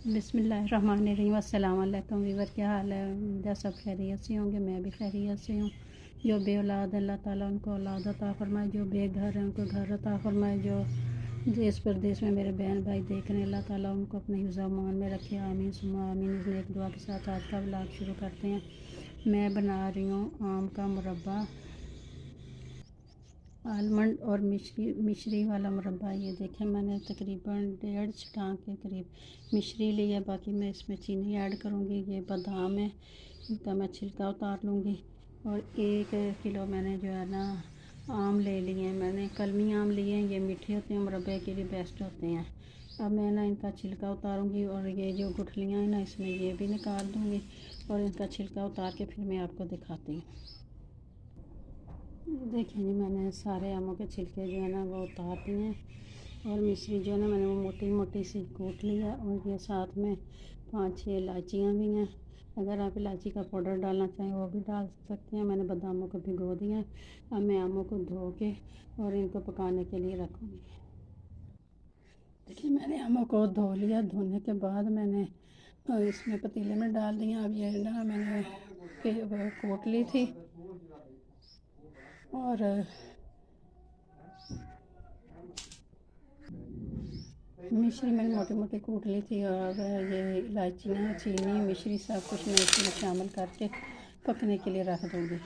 बिस्मिल्लाहिर्रहमानिर्रहीम। अस्सलाम वालेकुम वीवर, क्या हाल है? उम्मीद सब खैरियत से होंगे। मैं भी खैरियत से हूँ। जो बे औलाद अल्लाह ताला उनको औलाद अता फ़रमाए, जो बेघर हैं उनको घर अता फ़रमाए, जो देश प्रदेश में मेरे बहन भाई देख रहे हैं अल्लाह ताला उनको अपने हिफ़्ज़ अमान में रखे। आमीन सुम्मा आमीन। इस नेक दुआ के साथ आज का व्लॉग शुरू करते हैं। मैं बना रही हूँ आम का मुरब्बा, आलमंड और मिश्री वाला मुरब्बा। ये देखें, मैंने तकरीबन 1.5 छटांग के करीब मिश्री ली है। बाकी मैं इसमें चीनी ऐड करूँगी। ये बादाम है, इनका मैं छिलका उतार लूँगी। और 1 किलो मैंने जो है ना आम ले लिए हैं। मैंने कलमी आम लिए हैं, ये मीठे होते हैं, मुरब्बे के लिए बेस्ट होते हैं। अब मैं ना इनका छिलका उतारूँगी और ये जो गुठलियाँ हैं ना इसमें ये भी निकाल दूँगी और इनका छिलका उतार के फिर मैं आपको दिखाती हूँ। देखिए जी, मैंने सारे आमों के छिलके जो है ना वो उतार दिए हैं और मिश्री जो है ना मैंने वो मोटी मोटी सी कूट लिया। और ये साथ में 5-6 इलायचियाँ भी हैं। अगर आप इलायची का पाउडर डालना चाहें वो भी डाल सकते हैं। मैंने बादामों को भिगो दिया है। अब मैं आमों को धो के और इनको पकाने के लिए रखूँगी। देखिए, मैंने आमों को धो लिया। धोने के बाद मैंने इसमें पतीले में डाल दिया। अब ये ना मैंने कूट ली थी और मिश्री मैंने मोटी मोटी कूट ली थी। और ये इलायचियाँ, चीनी, मिश्री सब कुछ मैं इसमें शामिल करके पकने के लिए रख दूँगी।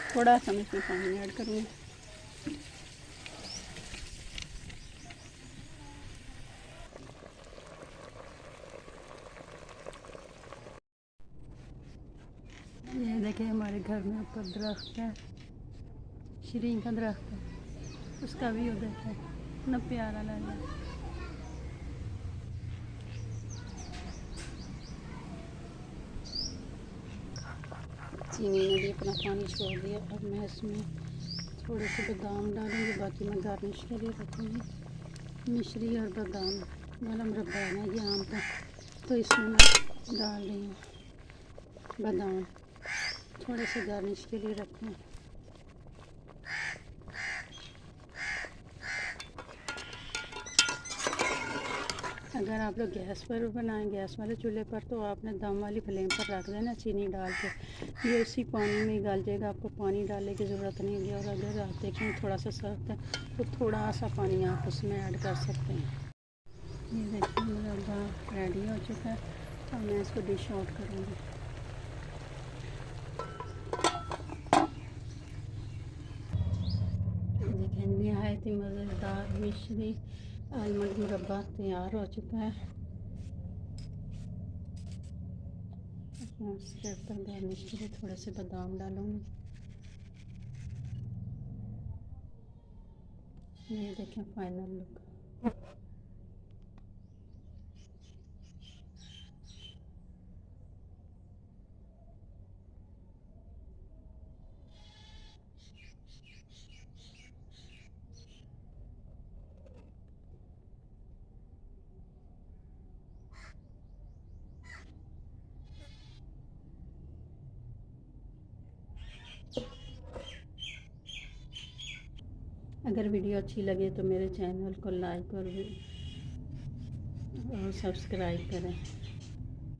थोड़ा सा मैं इसमें पानी ऐड करूँगी। ये देखिए, हमारे घर में ऊपर दरख्त है, शरीन का दरख्त है, उसका व्यू देखें कितना प्यारा लग रहा है। चीनी ने भी अपना पानी छोड़ दिया। अब मैं इसमें थोड़े से बादाम डालूँगी, बाकी मैं गार्निश के लिए रखूँगी। मिश्री और बादाम वाला मुरब्बा है ना ये आम का, तो इसमें मैं डाल रही हूँ बादाम, थोड़े से गार्निश के लिए रखें। अगर आप लोग गैस पर बनाएं, गैस वाले चूल्हे पर, तो आपने दम वाली फ्लेम पर रख देना चीनी डाल के। ये उसी पानी में गल जाएगा, आपको पानी डालने की ज़रूरत नहीं होगी। और अगर आप देखें थोड़ा सा सख्त है तो थोड़ा सा पानी आप उसमें ऐड कर सकते हैं। ये देखिए, मुरब्बा रेडी हो चुका है। अब मैं इसको डिश आउट करूँगी। देखिए, नहायत ही मज़ेदार मिश्री आलमंड मुरब्बा तैयार हो चुका है। मैं उसके ऊपर गार्निश के लिए थोड़े से बादाम डालूँगी। ये देखें फाइनल लुक। अगर वीडियो अच्छी लगे तो मेरे चैनल को लाइक और सब्सक्राइब करें।